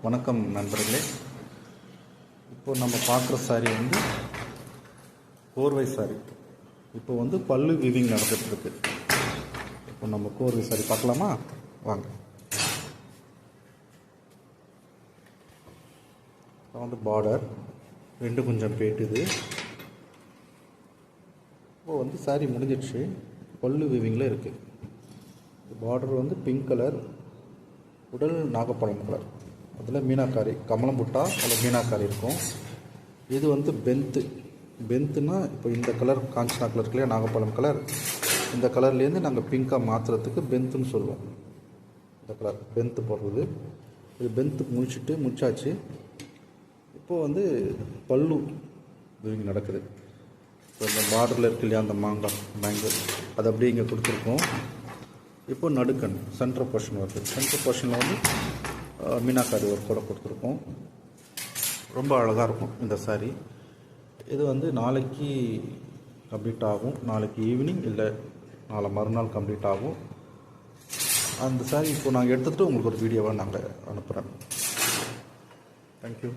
வணக்கம் நண்பர்களே. இப்போ நம்ம பார்க்குற சாரி வந்து கோர்வை சாரி. இப்போ வந்து பல்லு வீவிங் நடந்துகிட்ருக்கு. இப்போ நம்ம கோர்வை சாரி பார்க்கலாமா? வாங்க. இப்போ வந்து பார்டர் ரெண்டு கொஞ்சம் பேட்டுது. இப்போ வந்து சாரி முடிஞ்சிடுச்சு. பல்லு வீவிங்கில் இருக்குது. பார்டர் வந்து பிங்க் கலர், உடல் நாகப்பழம் கலர், அதில் மீனாக்காரி கமலம் புட்டா அதில் மீனாக்காரி இருக்கும். இது வந்து பென்த்துனா இப்போ இந்த கலர் காஞ்சனா கலர் இல்லையா, நாகப்பழம் கலர், இந்த கலர்லேருந்து நாங்கள் பிங்காக மாற்றுறதுக்கு பென்த்துன்னு சொல்லுவோம். இந்த கலர் பென்த்து போடுறது. இது பென்த்து முடிச்சாச்சு. இப்போது வந்து பல்லு வீவிங் நடக்குது. இப்போ இந்த பார்டரில் இருக்கு இல்லையா, அந்த மேங்கல் அது அப்படியே இங்கே கொடுத்துருக்கோம். இப்போ நடுக்கண் சென்ட்ரல் போர்ஷன் வருது. சென்ட்ரல் போர்ஷனில் வந்து மீனாக்காரி ஒர்க்கோட கொடுத்துருக்கோம். ரொம்ப அழகாக இருக்கும் இந்த சாரீ. இது வந்து நாளைக்கு கம்ப்ளீட் ஆகும். நாளைக்கு ஈவினிங் இல்லை நாளை மறுநாள் கம்ப்ளீட் ஆகும். அந்த சாரீ இப்போ நாங்கள் எடுத்துகிட்டு உங்களுக்கு ஒரு வீடியோவாக நாங்கள் அனுப்புகிறேன். தேங்க்யூ.